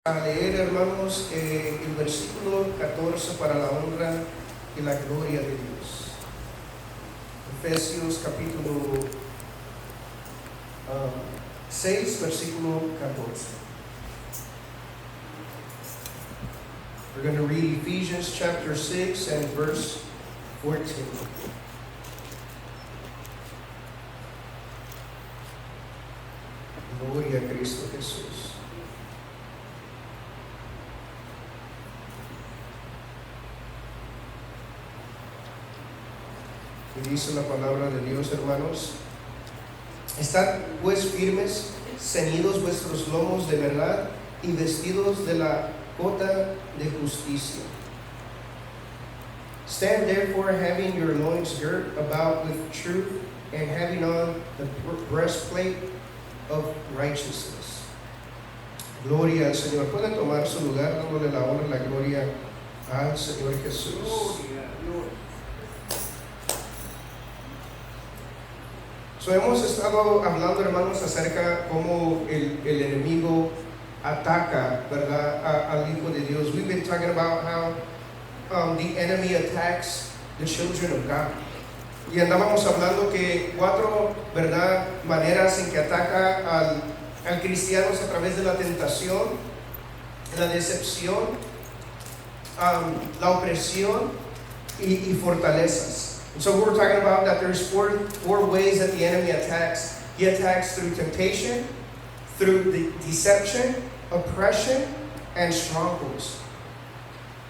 A leer, hermanos, el versículo 14 para la honra y la gloria de Dios. Efesios capítulo 6, versículo 14. We're going to read Ephesians chapter 6 and verse 14. Gloria a Cristo Jesús. Y dice la palabra de Dios, hermanos: estad pues firmes, ceñidos vuestros lomos de verdad y vestidos de la cota de justicia. Stand therefore, having your loins girt about with truth, and having on the breastplate of righteousness. Gloria al Señor. Pueden tomar su lugar, dándole la honra y la gloria al Señor Jesús. Hemos estado hablando, hermanos, acerca cómo el enemigo ataca, ¿verdad?, al Hijo de Dios. We've been talking about how the enemy attacks the children of God. Y andábamos hablando que cuatro, ¿verdad?, maneras en que ataca al cristiano a través de la tentación, la decepción, la opresión y fortalezas. So we're talking about that there's four ways that the enemy attacks. He attacks through temptation, through the deception, oppression, and strongholds.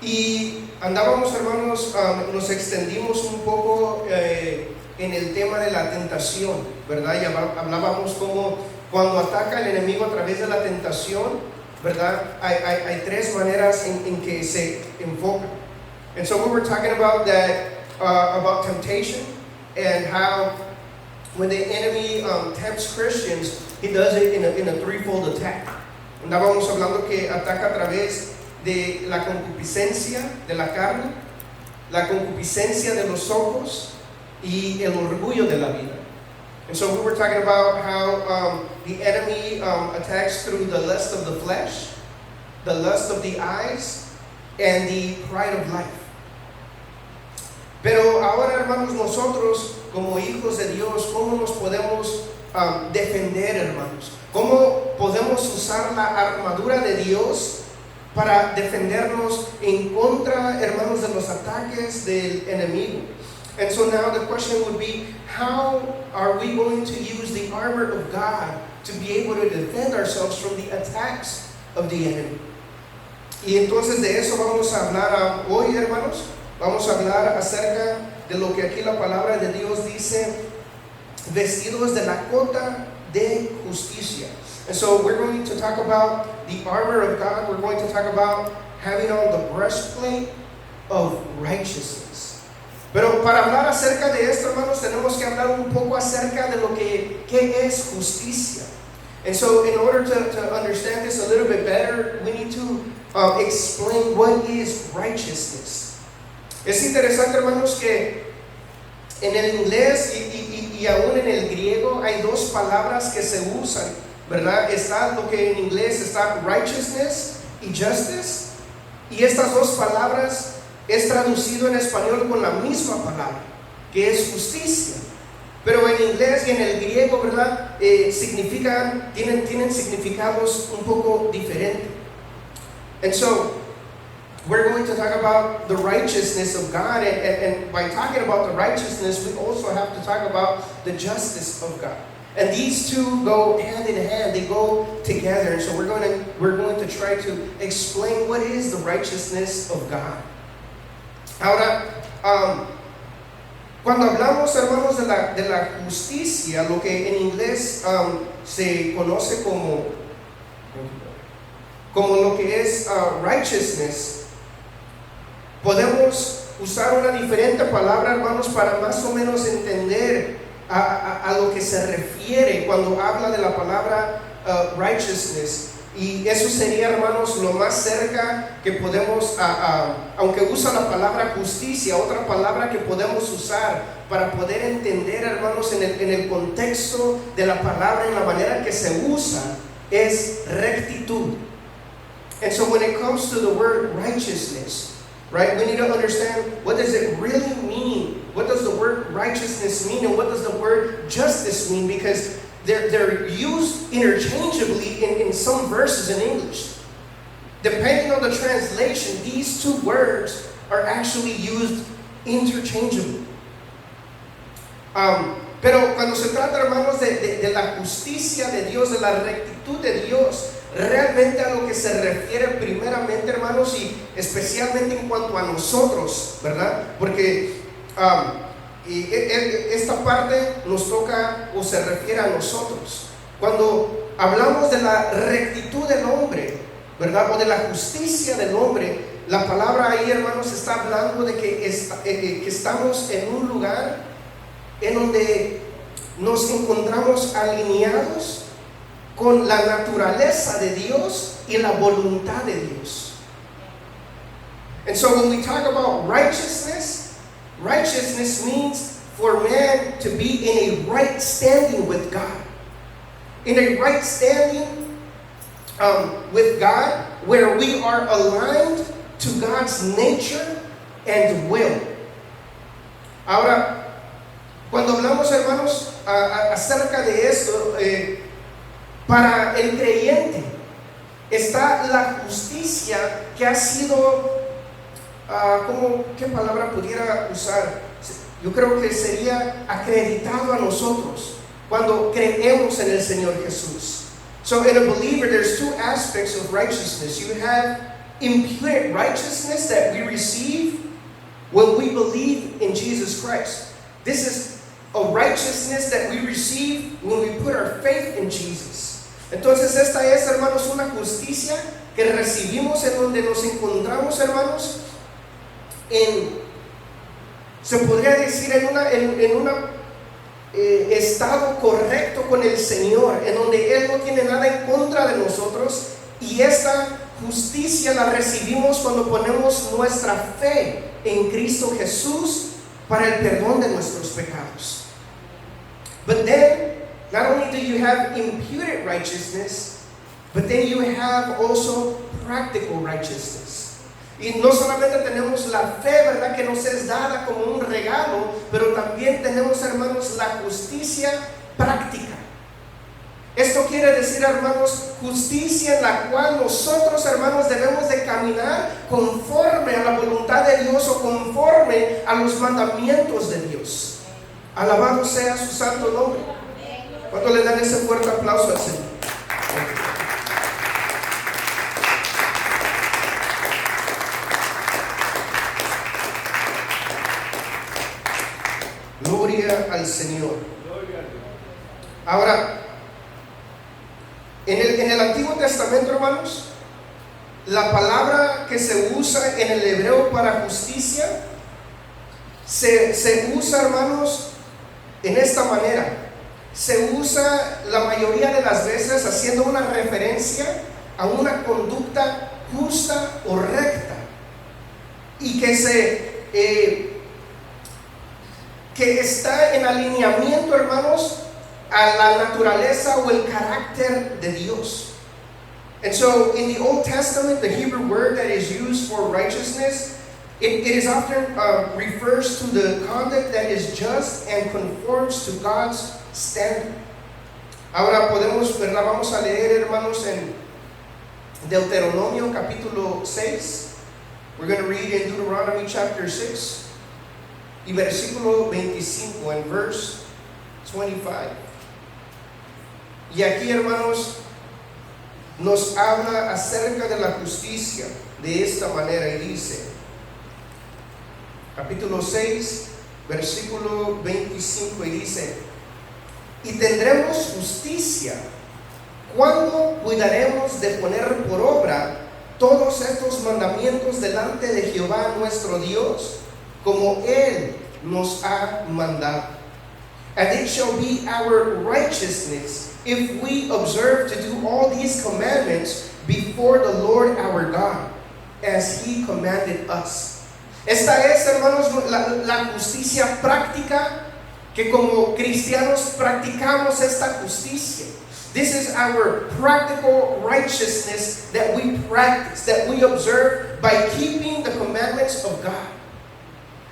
Y andábamos, hermanos, nos extendimos un poco en el tema de la tentación, ¿verdad? Y hablábamos como cuando ataca el enemigo a través de la tentación, ¿verdad? Hay tres maneras en que se enfoca. And so we were talking about that. About temptation and how when the enemy tempts Christians, he does it in a threefold attack. Andábamos hablando que ataca a través de la concupiscencia de la carne, la concupiscencia de los ojos y el orgullo de la vida. And so we were talking about how the enemy attacks through the lust of the flesh, the lust of the eyes, and the pride of life. Pero ahora, hermanos, nosotros como hijos de Dios, ¿cómo nos podemos defender, hermanos? ¿Cómo podemos usar la armadura de Dios para defendernos en contra, hermanos, de los ataques del enemigo? And so now the question would be, how are we going to use the armor of God to be able to defend ourselves from the attacks of the enemy? Y entonces de eso vamos a hablar hoy, hermanos. Vamos a hablar acerca de lo que aquí la palabra de Dios dice, vestidos de la cota de justicia. And so we're going to talk about the armor of God. We're going to talk about having on the breastplate of righteousness. Pero para hablar acerca de esto, hermanos, tenemos que hablar un poco acerca de lo que es justicia. And so in order to understand this a little bit better, we need to explain what is righteousness. Es interesante, hermanos, que en el inglés y aún en el griego hay dos palabras que se usan, ¿verdad? Está lo que en inglés está righteousness y justice, y estas dos palabras es traducido en español con la misma palabra, que es justicia. Pero en inglés y en el griego, ¿verdad?, tienen significados un poco diferentes. And so we're going to talk about the righteousness of God, and by talking about the righteousness, we also have to talk about the justice of God. And these two go hand in hand; they go together. And so we're going to try to explain what is the righteousness of God. Ahora, cuando hablamos, hermanos, de la justicia, lo que en inglés se conoce como lo que es righteousness, podemos usar una diferente palabra, hermanos, para más o menos entender a lo que se refiere cuando habla de la palabra righteousness. Y eso sería, hermanos, lo más cerca que podemos, aunque usa la palabra justicia, otra palabra que podemos usar para poder entender, hermanos, en el contexto de la palabra, en la manera que se usa, es rectitud. And so when it comes to the word righteousness, right, we need to understand, what does it really mean? What does the word righteousness mean, and what does the word justice mean? Because they're used interchangeably in some verses in English. Depending on the translation, these two words are actually used interchangeably. Pero cuando se trata, hermanos, de la justicia de Dios, de la rectitud de Dios, realmente a lo que se refiere primeramente, hermanos, y especialmente en cuanto a nosotros, ¿verdad? Porque esta parte nos toca o se refiere a nosotros. Cuando hablamos de la rectitud del hombre, ¿verdad? O de la justicia del hombre, la palabra ahí, hermanos, está hablando de que estamos en un lugar en donde nos encontramos alineados con la naturaleza de Dios y la voluntad de Dios. And so when we talk about righteousness, righteousness means for man to be in a right standing with God. In a right standing with God, where we are aligned to God's nature and will. Ahora, cuando hablamos, hermanos, acerca de esto, para el creyente está la justicia que ha sido, ¿qué palabra pudiera usar? Yo creo que sería acreditado a nosotros cuando creemos en el Señor Jesús. So in a believer, there's two aspects of righteousness. You have imputed righteousness that we receive when we believe in Jesus Christ. This is a righteousness that we receive when we put our faith in Jesus. Entonces esta es, hermanos, una justicia que recibimos en donde nos encontramos, hermanos, se podría decir en un estado correcto con el Señor, en donde Él no tiene nada en contra de nosotros, y esta justicia la recibimos cuando ponemos nuestra fe en Cristo Jesús para el perdón de nuestros pecados. But then, not only do you have imputed righteousness, but then you have also practical righteousness. Y no solamente tenemos la fe, ¿verdad?, que nos es dada como un regalo, pero también tenemos, hermanos, la justicia práctica. Esto quiere decir, hermanos, justicia en la cual nosotros, hermanos, debemos de caminar conforme a la voluntad de Dios o conforme a los mandamientos de Dios. Alabado sea su santo nombre. ¿Cuánto le dan ese fuerte aplauso al Señor? Gloria al Señor. Ahora, en el Antiguo Testamento, hermanos, la palabra que se usa en el hebreo para justicia se usa, hermanos, en esta manera. Se usa la mayoría de las veces haciendo una referencia a una conducta justa o recta, y que está en alineamiento, hermanos, a la naturaleza o el carácter de Dios. And so in the Old Testament, the Hebrew word that is used for righteousness, it is often refers to the conduct that is just and conforms to God's standard. Ahora vamos a leer, hermanos, en Deuteronomio capítulo 6. We're going to read in Deuteronomy chapter 6 y versículo 25, en verse 25. Y aquí, hermanos, nos habla acerca de la justicia de esta manera, y dice, capítulo 6, versículo 25, y dice: y tendremos justicia cuando cuidaremos de poner por obra todos estos mandamientos delante de Jehová nuestro Dios, como Él nos ha mandado. And it shall be our righteousness if we observe to do all these commandments before the Lord our God, as He commanded us. Esta es, hermanos, la justicia práctica, que como cristianos practicamos esta justicia. This is our practical righteousness that we practice, that we observe by keeping the commandments of God.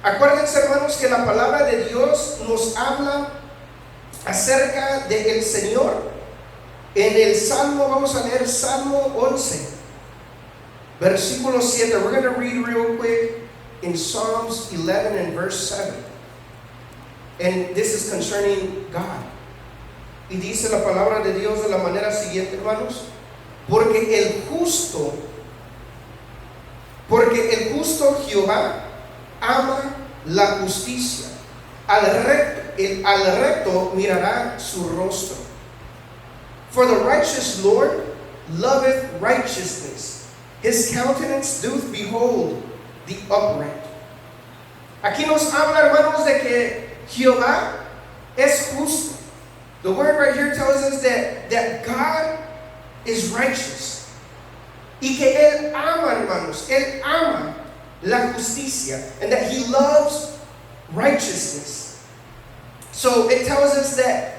Acuérdense, hermanos, que la palabra de Dios nos habla acerca del Señor. En el Salmo, vamos a leer Salmo 11, versículo 7. We're going to read real quick in Psalms 11 and verse 7. And this is concerning God. Y dice la palabra de Dios de la manera siguiente, hermanos. Porque el justo Jehová ama la justicia. Al recto mirará su rostro. For the righteous Lord loveth righteousness. His countenance doth behold the upright. Aquí nos habla, hermanos, de que Jehová es justo. The word right here tells us that God is righteous. Y que Él ama, hermanos, Él ama la justicia. And that He loves righteousness. So it tells us that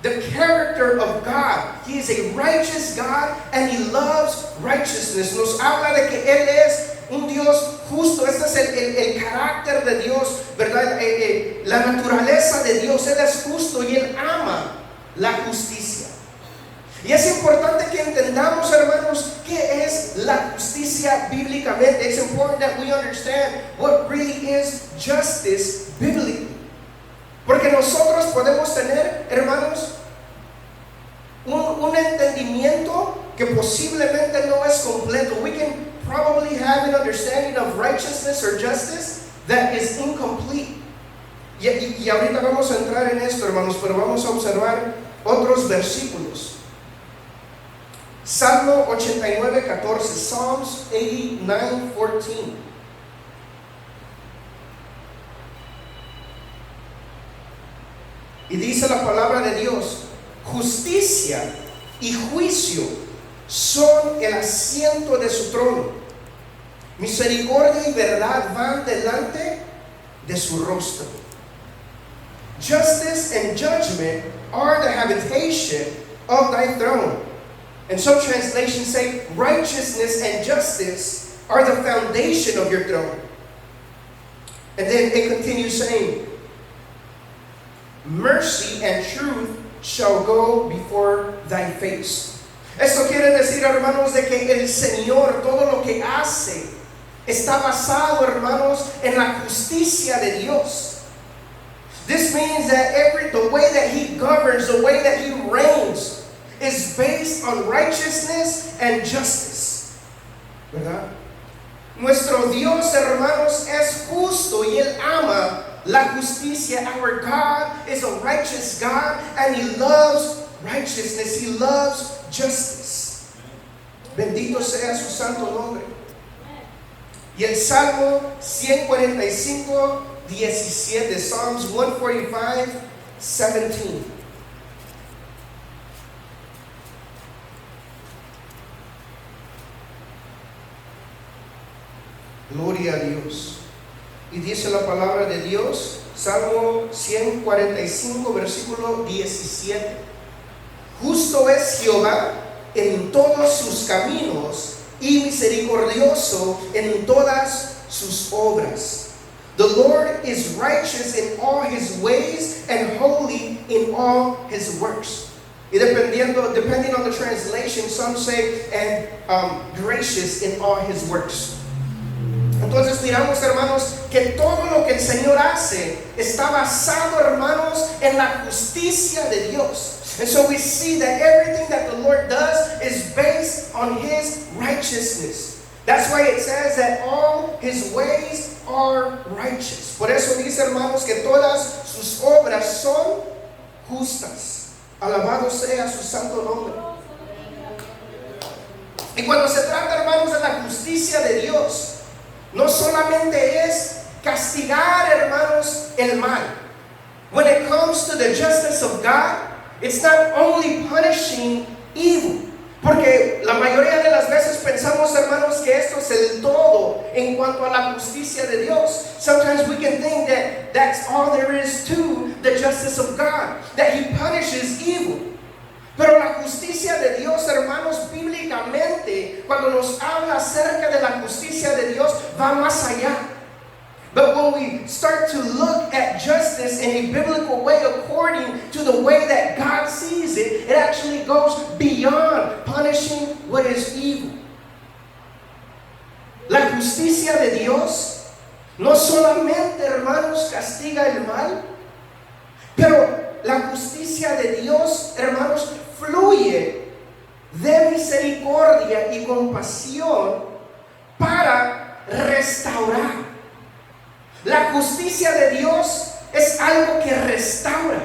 the character of God, He is a righteous God and He loves righteousness. Nos habla de que Él es un Dios justo. Este es el carácter de Dios, ¿verdad? La naturaleza de Dios. Él es justo y Él ama la justicia. Y es importante que entendamos, hermanos, qué es la justicia bíblicamente. It's important that we understand what really is justice biblically. Porque nosotros podemos tener, hermanos, un entendimiento que posiblemente no es completo. We can probably have an understanding of righteousness or justice that is incomplete. Y ahorita vamos a entrar en esto, hermanos, pero vamos a observar otros versículos. Salmo 89:14, Psalms 89:14. Y dice la palabra de Dios: justicia y juicio son el asiento de su trono. Misericordia y verdad van delante de su rostro. Justice and judgment are the habitation of thy throne. And some translations say righteousness and justice are the foundation of your throne. And then it continues saying, mercy and truth shall go before thy face. Esto quiere decir, hermanos, de que el Señor, todo lo que hace, está basado, hermanos, en la justicia de Dios. This means that the way that He governs, the way that He reigns, is based on righteousness and justice. ¿Verdad? Nuestro Dios, hermanos, es justo y Él ama la justicia. Our God is a righteous God and He loves righteousness. He loves justice. Bendito sea su santo nombre. Y el Salmo 145:17, Psalms 145:17. Gloria a Dios. Y dice la palabra de Dios, Salmo 145, versículo 17. Justo es Jehová en todos sus caminos y misericordioso en todas sus obras. The Lord is righteous in all His ways and holy in all His works. Y depending on the translation, some say, and gracious in all His works. Entonces miramos, hermanos, que todo lo que el Señor hace está basado, hermanos, en la justicia de Dios. And so we see that everything that the Lord does is based on His righteousness. That's why it says that all His ways are righteous. Por eso dice, hermanos, que todas sus obras son justas. Alabado sea su santo nombre. Y cuando se trata, hermanos, de la justicia de Dios, no solamente es castigar, hermanos, el mal. When it comes to the justice of God, it's not only punishing evil. Porque la mayoría de las veces pensamos, hermanos, que esto es el todo en cuanto a la justicia de Dios. Sometimes we can think that that's all there is to the justice of God, that He punishes evil. Pero la justicia de Dios, hermanos, bíblicamente, cuando nos habla acerca de la justicia de Dios, va más allá. But when we start to look at justice in a biblical way, according to the way that God sees it, it actually goes beyond punishing what is evil. La justicia de Dios no solamente, hermanos, castiga el mal, pero la justicia de Dios, hermanos, fluye de misericordia y compasión para restaurar. La justicia de Dios es algo que restaura.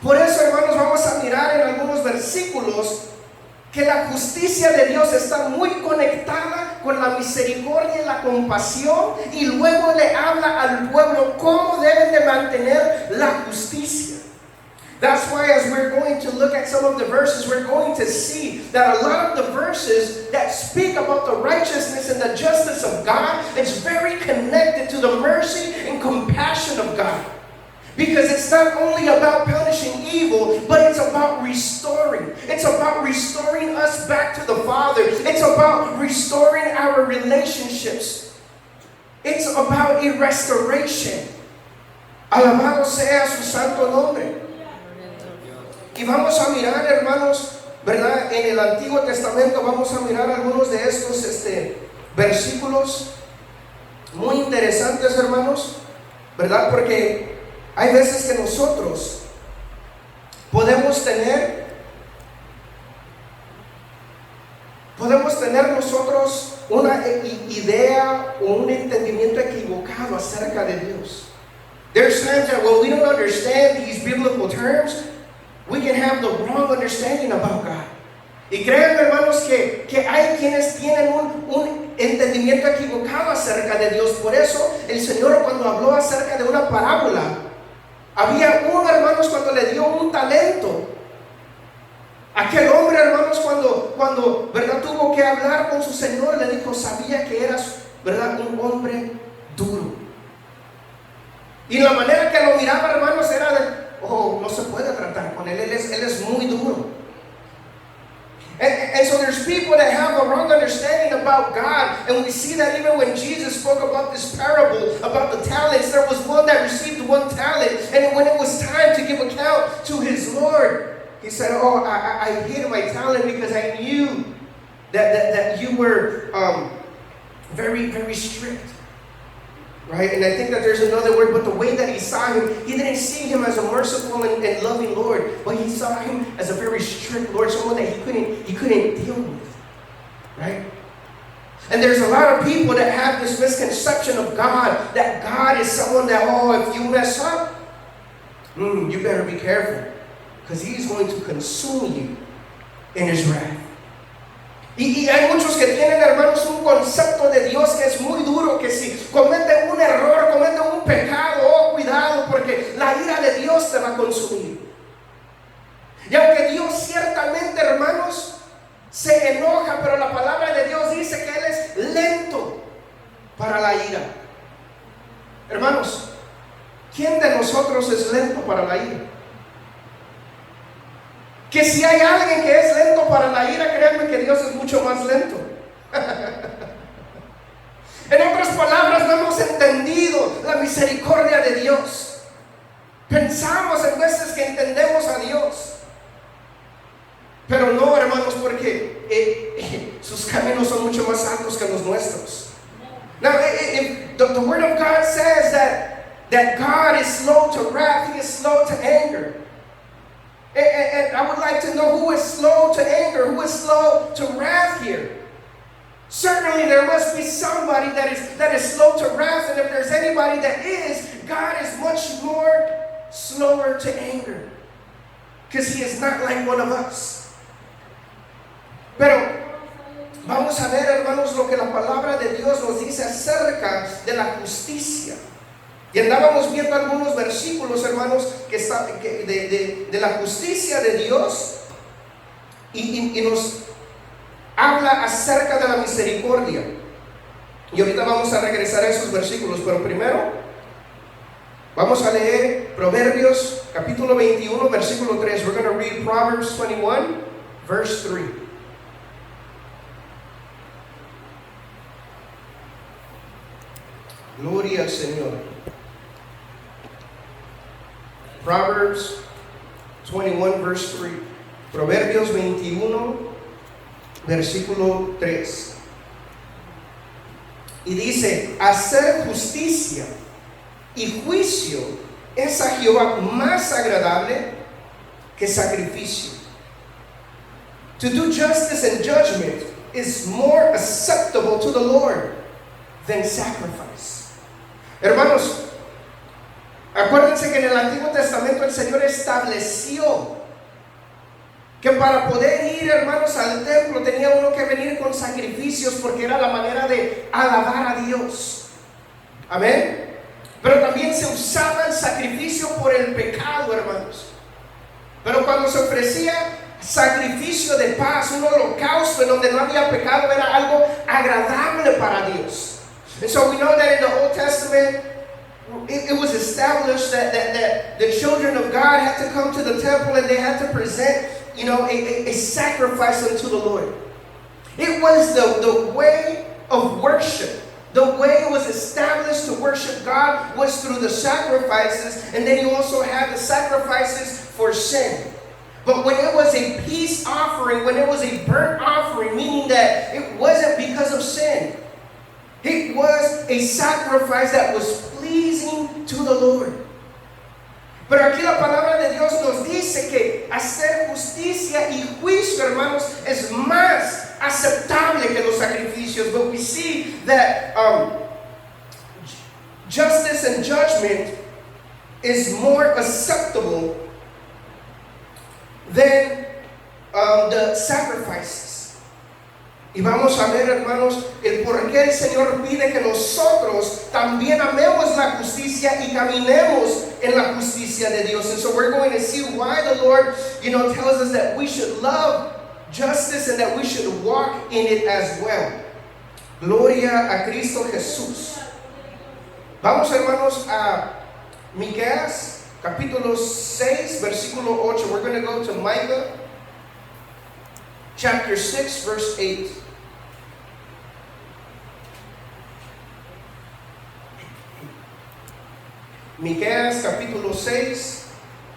Por eso, hermanos, vamos a mirar en algunos versículos que la justicia de Dios está muy conectada con la misericordia y la compasión, y luego le habla al pueblo cómo deben de mantener la justicia. That's why as we're going to look at some of the verses, we're going to see that a lot of the verses that speak about the righteousness and the justice of God is very connected to the mercy and compassion of God. Because it's not only about punishing evil, but it's about restoring. It's about restoring us back to the Father. It's about restoring our relationships. It's about a restoration. Alabado sea su santo nombre. Y vamos a mirar, hermanos, ¿verdad? En el Antiguo Testamento vamos a mirar algunos de estos versículos muy interesantes, hermanos, ¿verdad? Porque hay veces que nosotros podemos tener nosotros una idea o un entendimiento equivocado acerca de Dios. There's times that when we don't understand these biblical terms, we can have the wrong understanding about God. Y créanme, hermanos, que hay quienes tienen un entendimiento equivocado acerca de Dios. Por eso el Señor, cuando habló acerca de una parábola, había hermanos, cuando le dio un talento. Aquel hombre, hermanos, cuando ¿verdad? Tuvo que hablar con su Señor, le dijo: sabía que eras, ¿verdad?, un hombre duro. Y la manera que lo miraba, hermanos, era de: oh, no se puede tratar con él es muy duro. And so there's people that have a wrong understanding about God, and we see that even when Jesus spoke about this parable about the talents, there was one that received one talent, and when it was time to give account to his Lord, he said, oh, I hid my talent because I knew that you were very, very strict. Right? And I think that there's another word, but the way that he saw him, he didn't see him as a merciful and loving Lord, but he saw him as a very strict Lord, someone that he couldn't deal with. Right? And there's a lot of people that have this misconception of God, that God is someone that, oh, if you mess up, you better be careful, because he's going to consume you in his wrath. Y hay muchos que tienen, hermanos, un concepto de Dios que es muy duro, que si cometen un error, cometen un pecado, oh, cuidado, porque la ira de Dios te va a consumir. Y aunque Dios ciertamente, hermanos, se enoja, pero la palabra de Dios dice que Él es lento para la ira. Hermanos, ¿quién de nosotros es lento para la ira? Que si hay alguien que es lento para la ira, créanme que Dios es mucho más lento. En otras palabras, no hemos entendido la misericordia de Dios. Pensamos en veces que entendemos a Dios, pero no, hermanos, porque sus caminos son mucho más altos que los nuestros. Now, the Word of God says that God is slow to wrath, He is slow to anger. And I would like to know who is slow to anger, who is slow to wrath here. Certainly there must be somebody that is slow to wrath, and if there's anybody that is, God is much more slower to anger, because He is not like one of us. Pero vamos a ver, hermanos, lo que la palabra de Dios nos dice acerca de la justicia. Y andábamos viendo algunos versículos, hermanos, de la justicia de Dios, y nos habla acerca de la misericordia. Y ahorita vamos a regresar a esos versículos, pero primero Vamos a leer Proverbios capítulo 21, versículo 3. We're going to read Proverbs 21, verse 3. Gloria al Señor. Proverbs 21, verse 3. Proverbios 21, versículo 3. Y dice, hacer justicia y juicio es a Jehová más agradable que sacrificio. To do justice and judgment is more acceptable to the Lord than sacrifice. Hermanos, acuérdense que en el Antiguo Testamento el Señor estableció que para poder ir, hermanos, al templo tenía uno que venir con sacrificios porque era la manera de alabar a Dios. Amén. Pero también se usaba el sacrificio por el pecado, hermanos. Pero cuando se ofrecía sacrificio de paz, un holocausto en donde no había pecado, era algo agradable para Dios. And so we know that in the Old Testament, it was established that the children of God had to come to the temple and they had to present, a sacrifice unto the Lord. It was the way of worship. The way it was established to worship God was through the sacrifices, and then you also had the sacrifices for sin. But when it was a peace offering, when it was a burnt offering, meaning that it wasn't because of sin, it was a sacrifice that was pleasing to the Lord. Pero aquí la palabra de Dios nos dice que hacer justicia y juicio, hermanos, es más aceptable que los sacrificios. But we see that justice and judgment is more acceptable than the sacrifices. Y vamos a ver, hermanos, el por qué el Señor pide que nosotros también amemos la justicia y caminemos en la justicia de Dios. And so we're going to see why the Lord, tells us that we should love justice and that we should walk in it as well. Gloria a Cristo Jesús. Vamos, hermanos, a Miqueas, capítulo 6, versículo 8. We're going to go to Micah, chapter 6, verse 8. Miqueas capítulo 6,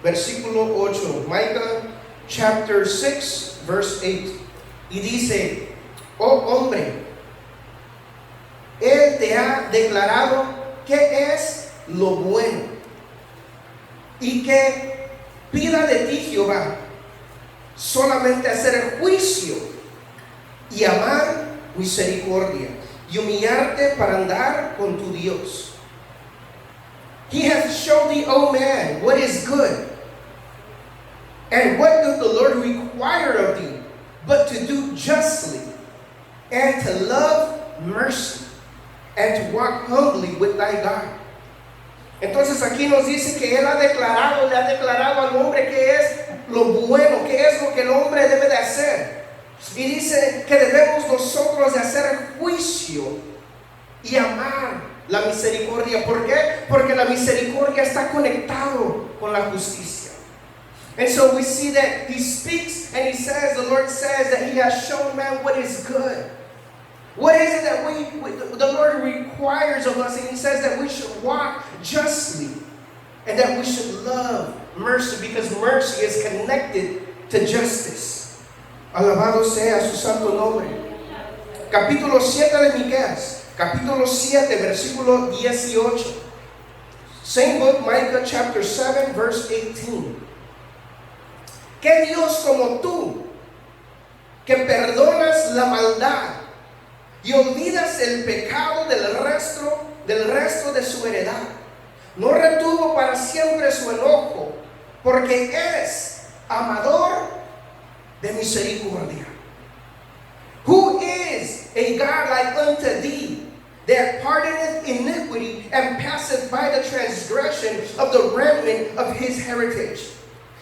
versículo 8. Micah chapter 6, verse 8. Y dice, oh hombre, Él te ha declarado qué es lo bueno y que pida de ti Jehová solamente hacer el juicio y amar misericordia y humillarte para andar con tu Dios. He hath shown thee, O man, what is good. And what doth the Lord require of thee, but to do justly, and to love mercy, and to walk humbly with thy God. Entonces aquí nos dice que Él le ha declarado al hombre qué es lo bueno, qué es lo que el hombre debe de hacer. Y dice que debemos nosotros de hacer el juicio y amar la misericordia. ¿Por qué? Porque la misericordia está conectado con la justicia. And so we see that he speaks and he says, the Lord says that he has shown man what is good. What is it that the Lord requires of us? And he says that we should walk justly and that we should love mercy, because mercy is connected to justice. Alabado sea su santo nombre. Capítulo 7 de Miqueas. Capítulo 7, versículo 18. Same book, Micah chapter 7, verse 18. ¿Qué Dios como tú, que perdonas la maldad y olvidas el pecado del resto de su heredad? No retuvo para siempre su enojo, porque eres amador de misericordia. Who is a God like unto thee, that pardoneth iniquity and passeth by the transgression of the remnant of his heritage?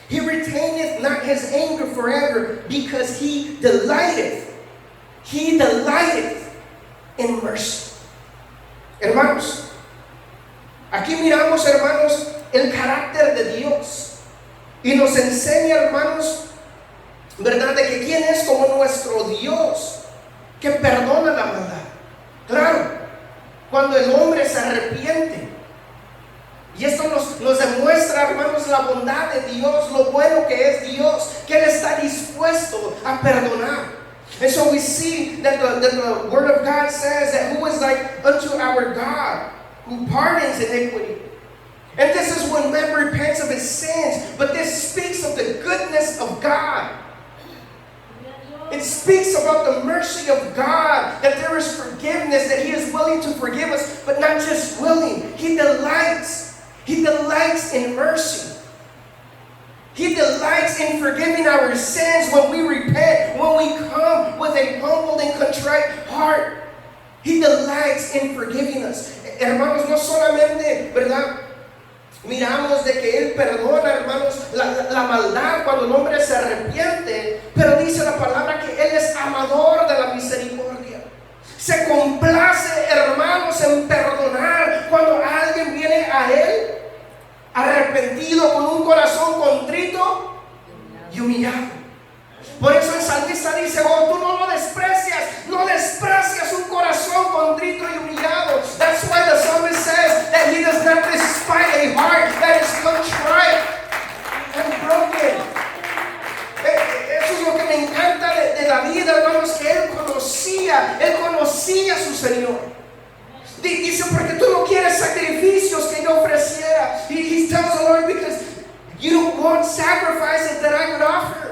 He retaineth not his anger forever, because he delighteth in mercy. Hermanos, Aquí miramos, hermanos, el carácter de Dios. Y nos enseña, hermanos, ¿verdad? De que quién es como nuestro Dios, que perdona la maldad. Claro, cuando el hombre se arrepiente. Y esto nos demuestra, hermanos, la bondad de Dios, lo bueno que es Dios, que Él está dispuesto a perdonar. And so we see that the Word of God says that who is like unto our God, who pardons iniquity. And this is when man repents of his sins, but this speaks of the goodness of God. It speaks about the mercy of God, that there is forgiveness, that He is willing to forgive us, but not just willing. He delights in mercy. He delights in forgiving our sins when we repent, when we come with a humbled and contrite heart. He delights in forgiving us. Hermanos, no solamente, ¿verdad? Miramos de que Él perdona, hermanos, la maldad cuando el hombre se arrepiente, pero dice la palabra que Él es amador de la misericordia. Se complace, hermanos, en perdonar cuando alguien viene a Él arrepentido, con un corazón contrito y humillado. Por eso el salmista dice: oh, tú no lo desprecias, no desprecias un corazón contrito y humillado. That's why the psalmist says that he does not despise a heart that is contrite and broken. Eso es lo que me encanta de David, hermanos, que él conocía a su Señor. Dice: porque tú no quieres sacrificios que yo ofreciera. He tells the Lord, because you don't want sacrifices that I could offer.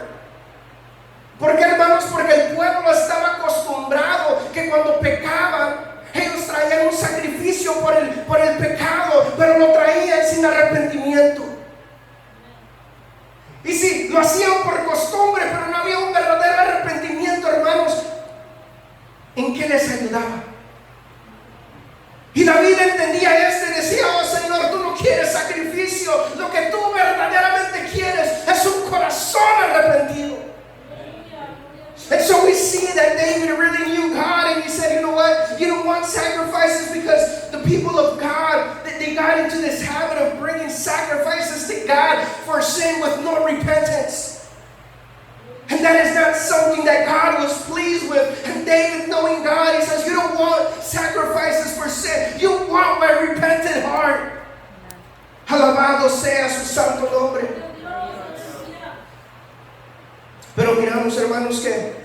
Porque, hermanos, porque el pueblo estaba acostumbrado que cuando pecaban, ellos traían un sacrificio por el pecado, pero lo traían sin arrepentimiento. Y sí, lo hacían por costumbre, pero no había un verdadero arrepentimiento, hermanos. ¿En qué les ayudaba? Y David entendía esto y decía: oh Señor, tú no quieres sacrificio, lo que tú verdaderamente quieres es un corazón arrepentido. And so we see that David really knew God, and he said, you know what, you don't want sacrifices, because the people of God, they got into this habit of bringing sacrifices to God for sin with no repentance. And that is not something that God was pleased with. And David, knowing God, he says, you don't want sacrifices for sin. You want my repentant heart. Alabado sea su santo nombre. Pero miramos, hermanos, que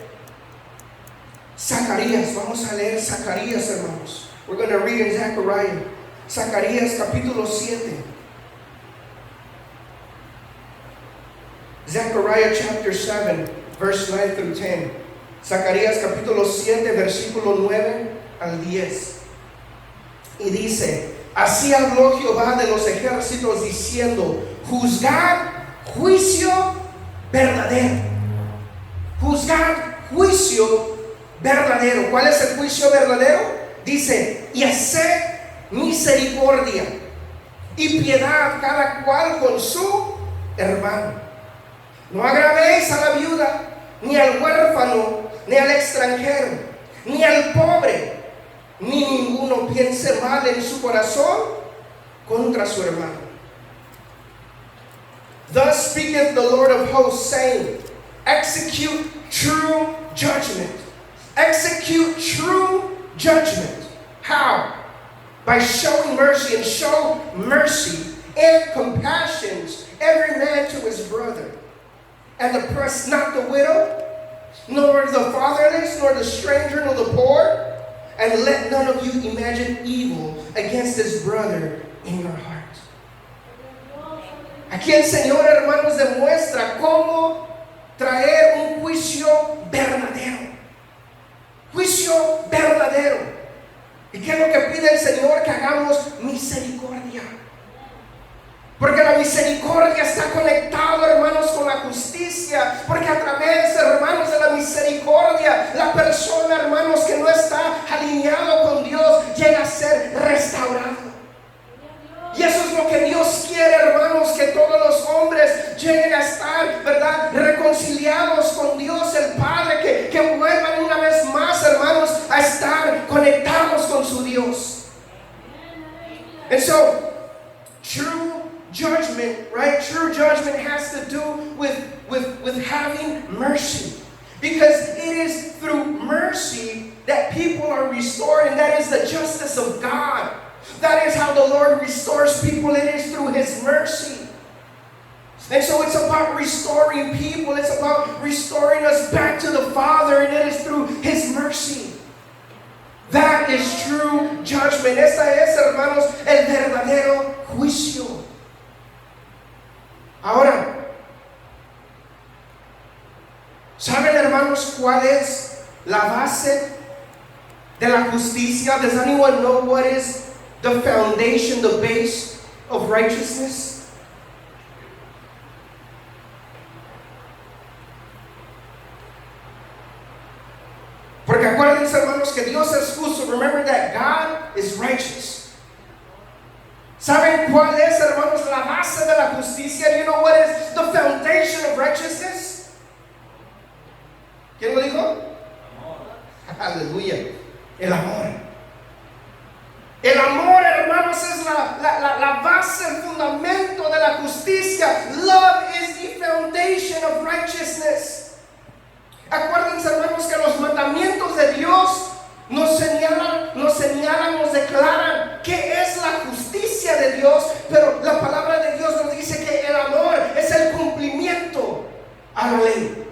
Zacarías, vamos a leer Zacarías, hermanos. We're going to read in Zechariah. Zacarías capítulo 7. Zechariah chapter 7, verse 9 through 10. Zacarías capítulo 7, versículo 9 al 10. Y dice: así habló Jehová de los ejércitos diciendo: juzgad juicio verdadero. Juzgad juicio verdadero. ¿Cuál es el juicio verdadero? Dice: y haced misericordia y piedad cada cual con su hermano. No agravéis a la viuda, ni al huérfano, ni al extranjero, ni al pobre, ni ninguno piense mal en su corazón contra su hermano. Thus speaketh the Lord of hosts, saying: execute true judgment. Execute true judgment. How? By showing mercy, and show mercy and compassions every man to his brother. And oppress not the widow, nor the fatherless, nor the stranger, nor the poor. And let none of you imagine evil against his brother in your heart. Aquí el Señor, hermanos, demuestra cómo traer un juicio verdadero. Juicio verdadero. ¿Y qué es lo que pide el Señor? Que hagamos misericordia. Porque la misericordia está conectada, hermanos, con la justicia. Porque a través, hermanos, de la misericordia, la persona, hermanos, que no está alineado con Dios, llega a ser restaurado. Y eso es lo que Dios quiere, hermanos, que todos los hombres lleguen a estar, ¿verdad?, reconciliados con Dios el Padre, que vuelvan una vez más, hermanos, a estar conectados con su Dios. And so, judgment, right? True judgment has to do with having mercy. Because it is through mercy that people are restored, and that is the justice of God. That is how the Lord restores people. It is through His mercy. And so it's about restoring people. It's about restoring us back to the Father, and it is through His mercy. That is true judgment. Esta es, hermanos, el verdadero juicio. Ahora, ¿saben, hermanos, cuál es la base de la justicia? Does anyone know what is the foundation, the base of righteousness? Porque acuérdense, hermanos, que Dios es justo. Remember that God is righteous. ¿Saben cuál es, hermanos, la base de la justicia? Do you know what is the foundation of righteousness? ¿Quién lo dijo? Amor. Aleluya. El amor. El amor, hermanos, es la base, el fundamento de la justicia. Love is the foundation of righteousness. Acuérdense, hermanos, que los mandamientos de Dios nos señalan, nos declaran qué es la justicia de Dios, pero la palabra de Dios nos dice que el amor es el cumplimiento a la ley.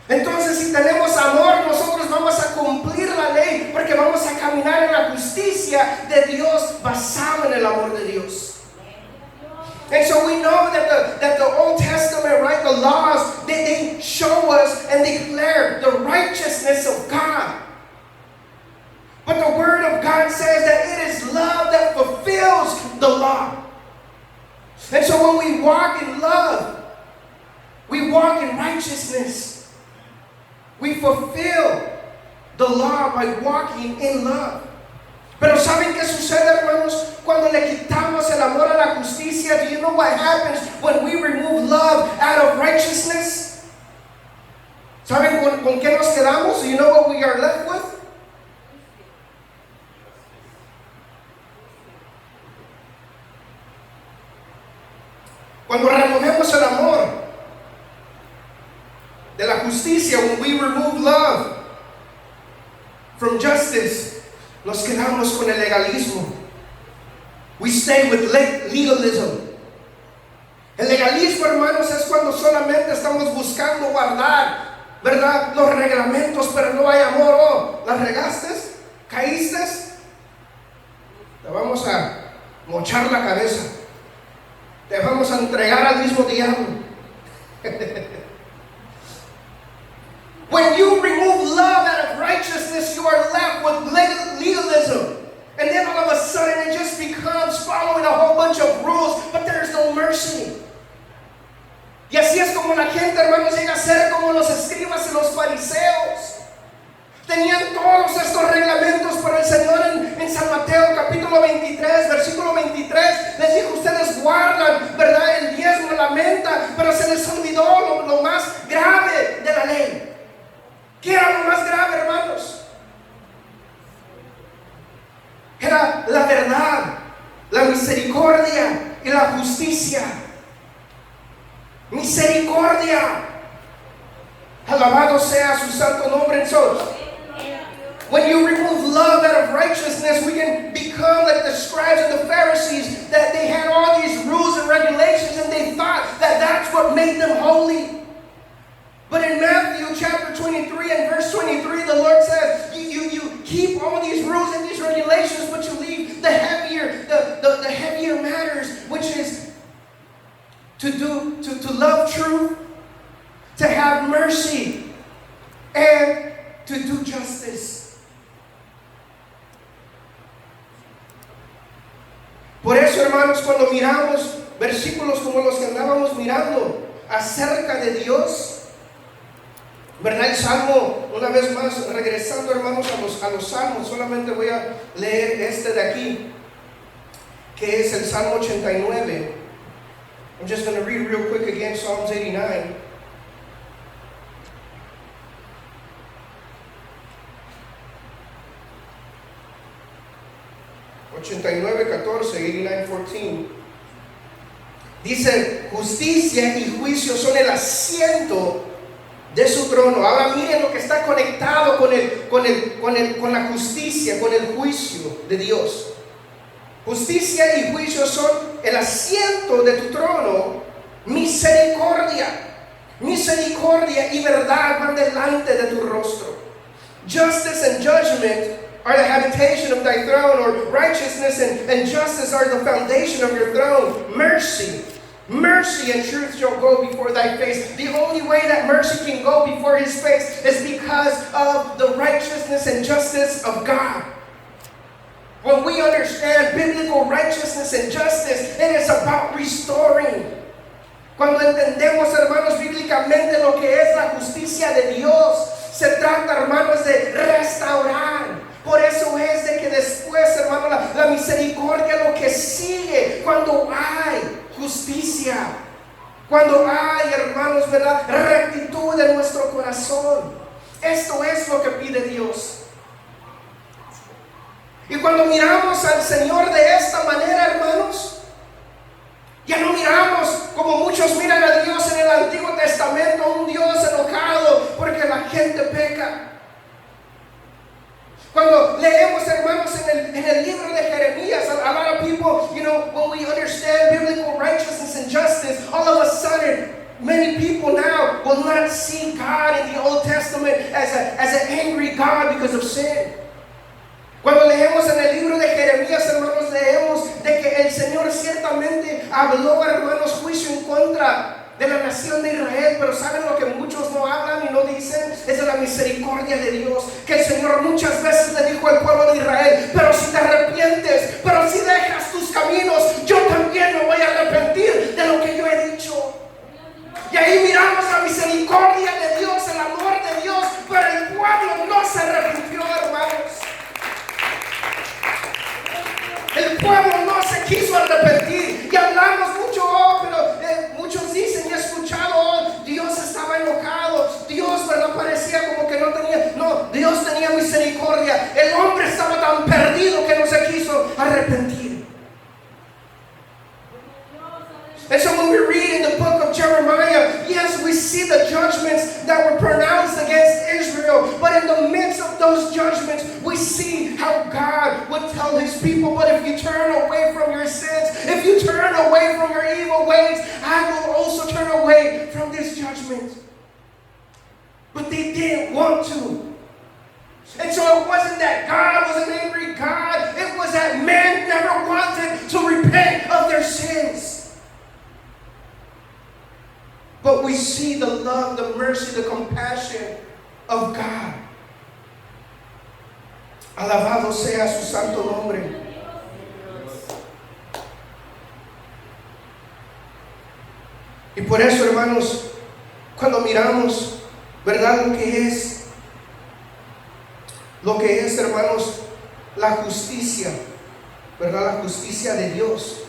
Entonces, si tenemos amor, nosotros vamos a cumplir la ley, porque vamos a caminar en la justicia de Dios basado en el amor de Dios. And so we know that the Old Testament, right, the laws, they show us and declare the righteousness of God. But the Word of God says that it is love that fulfills the law. And so when we walk in love, we walk in righteousness. We fulfill the law by walking in love. Pero ¿saben qué sucede, hermanos? Cuando le quitamos el amor a la justicia, do you know what happens when we remove love out of righteousness? ¿Saben con qué nos quedamos? Do you know what we are left with? Cuando removemos el amor de la justicia, when we remove love from justice, nos quedamos con el legalismo. We stay with legalism. El legalismo, hermanos, es cuando solamente estamos buscando guardar, ¿verdad?, los reglamentos, pero no hay amor. Oh, ¿las regaste? ¿Caíste? Te vamos a mochar la cabeza. Te vamos a entregar al mismo diablo. When you remove love out of righteousness, you are left with legalism. And then all of a sudden it just becomes following a whole bunch of rules, but there's no mercy. Y así es como la gente, hermanos, llega a ser como los escribas y los fariseos. Tenían todos estos reglamentos, pero el Señor en San Mateo capítulo 23, versículo 23, les dijo: ustedes guardan, ¿verdad?, el diezmo, la menta, pero se les olvidó lo más grave de la ley. ¿Qué era lo más grave, hermanos? Era la verdad, la misericordia y la justicia. Misericordia. Alabado sea su santo nombre. And so, when you remove love out of righteousness, we can become like the scribes and the Pharisees, that they had all these rules and regulations and they thought that that's what made them holy. But in Matthew chapter 23 and verse 23, the Lord says, you keep all these rules and these regulations, but you leave the heavier matters, which is to love truth, to have mercy, and to do justice. Por eso, hermanos, cuando miramos versículos como los que andábamos mirando acerca de Dios, ¿verdad? El Salmo, una vez más, regresando, hermanos, a los salmos, solamente voy a leer este de aquí, que es el Salmo 89. I'm just going to read real quick again, Psalms 89. (89:14), 89:14. Dice, justicia y juicio son el asiento de su trono. Ahora miren lo que está conectado con la justicia, con el juicio de Dios. Justicia y juicio son el asiento de tu trono. Misericordia y verdad van delante de tu rostro. Justice and judgment are the habitation of thy throne, or righteousness and justice are the foundation of your throne. Mercy and truth shall go before thy face. The only way that mercy can go before his face is because of the righteousness and justice of God. When we understand biblical righteousness and justice, it is about restoring. Cuando entendemos, hermanos, bíblicamente lo que es la justicia de Dios, se trata, hermanos, de restaurar. Por eso es de que después, hermano, la misericordia lo que sigue cuando hay justicia, cuando hay, hermanos, ¿verdad?, rectitud en nuestro corazón. Esto es lo que pide Dios. Y cuando miramos al Señor de esta manera, hermanos, ya no miramos como muchos miran a Dios en el Antiguo Testamento, un Dios enojado porque la gente peca. Cuando leemos, hermanos, en el libro de Jeremías, a lot of people, when we understand biblical righteousness and justice, all of a sudden, many people now will not see God in the Old Testament as an angry God because of sin. Cuando leemos en el libro de Jeremías, hermanos, leemos de que el Señor ciertamente habló, hermanos, juicio en contra de la nación de Israel, pero ¿saben lo que muchos no hablan y no dicen? Es de la misericordia de Dios, que el Señor muchas veces le dijo al pueblo de Israel: pero si te arrepientes, pero si dejas tus caminos, yo también me voy a arrepentir de lo que yo he dicho. Y ahí miramos la misericordia de Dios, el amor de Dios, pero el pueblo no se arrepintió, hermanos. El pueblo no se quiso arrepentir. Y hablamos mucho, pero muchos dicen, y he escuchado, Dios estaba enojado. Dios, ¿verdad?, parecía como que no tenía. No, Dios tenía misericordia. El hombre estaba tan perdido que no se quiso arrepentir. And so when we read in the book of Jeremiah, yes, we see the judgments that were pronounced against Israel. But in the midst of those judgments, we see how God would tell his people, but if you turn away from your sins, if you turn away from your evil ways, I will also turn away from this judgment. But they didn't want to. And so it wasn't that God was an angry God. It was that men never wanted to repent of their sins. But we see the love, the mercy, the compassion of God. Alabado sea su santo nombre. Y por eso, hermanos, cuando miramos, ¿verdad?, lo que es, hermanos, la justicia, ¿verdad?, la justicia de Dios.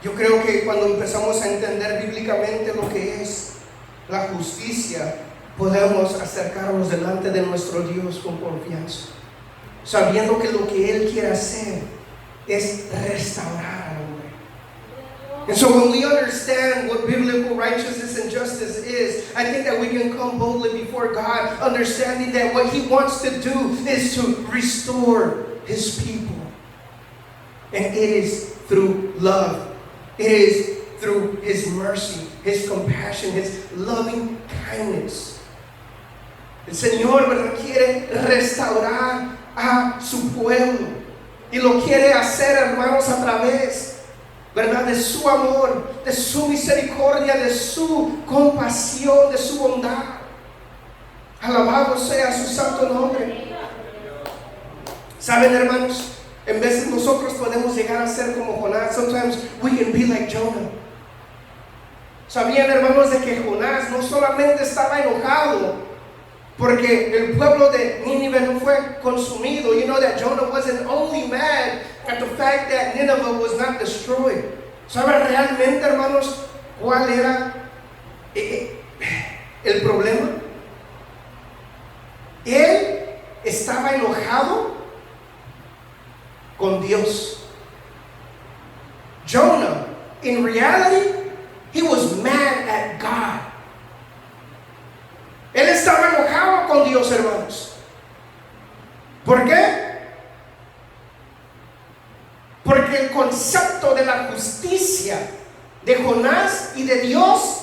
Yo creo que cuando empezamos a entender bíblicamente lo que es la justicia, podemos acercarnos delante de nuestro Dios con confianza, sabiendo que lo que Él quiere hacer es restaurar al hombre. And so when we understand what biblical righteousness and justice is, I think that we can come boldly before God, understanding that what He wants to do is to restore His people. And it is through love. It is through His mercy, His compassion, His loving kindness. El Señor, ¿verdad?, quiere restaurar a su pueblo. Y lo quiere hacer, hermanos, a través, ¿verdad?, de su amor, de su misericordia, de su compasión, de su bondad. Alabado sea su santo nombre. ¿Saben, hermanos? En veces nosotros podemos llegar a ser como Jonás. Sometimes we can be like Jonah. ¿Sabían, hermanos, de que Jonás no solamente estaba enojado porque el pueblo de Nínive no fue consumido? You know that Jonah wasn't only mad at the fact that Nineveh was not destroyed. ¿Saben realmente, hermanos, cuál era el problema? Él estaba enojado con Dios. reality, he was mad at God. Él estaba enojado con Dios, hermanos. ¿Por qué? Porque el concepto de la justicia de Jonás y de Dios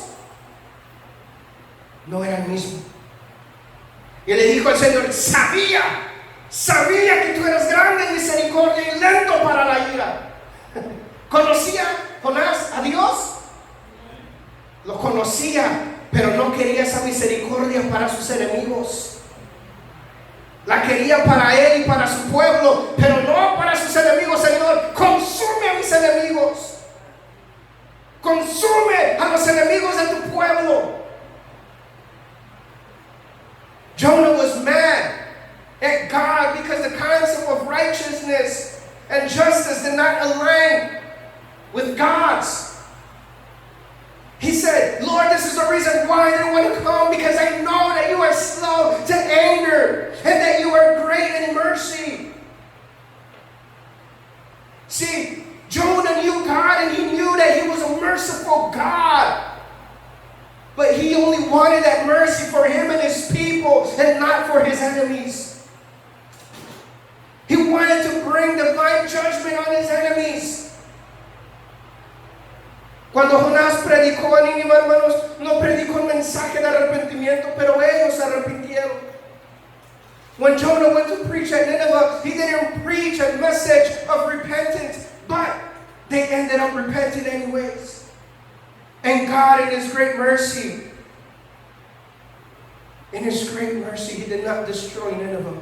no era el mismo. Y le dijo al Señor: sabía que tú eras grande en misericordia y lento para la ira. ¿Conocía Jonás a Dios? Lo conocía, pero no quería esa misericordia para sus enemigos. La quería para él y para su pueblo, pero no para sus enemigos. Señor, consume a mis enemigos. Consume a los enemigos de tu pueblo. Jonah was mad at God because the concept of righteousness and justice did not align with God's. He said, Lord, this is the reason why I didn't want to come, because I know that you are slow to anger and that you are great in mercy. See, Jonah knew God and he knew that he was a merciful God. But he only wanted that mercy for him and his people and not for his enemies. He wanted to bring divine judgment on his enemies. Cuando Jonás predicó a Nínive, hermanos, no predicó un mensaje de arrepentimiento, pero ellos se arrepintieron. When Jonah went to preach at Nineveh, he didn't preach a message of repentance, but they ended up repenting anyways. And God, in His great mercy, He did not destroy Nineveh.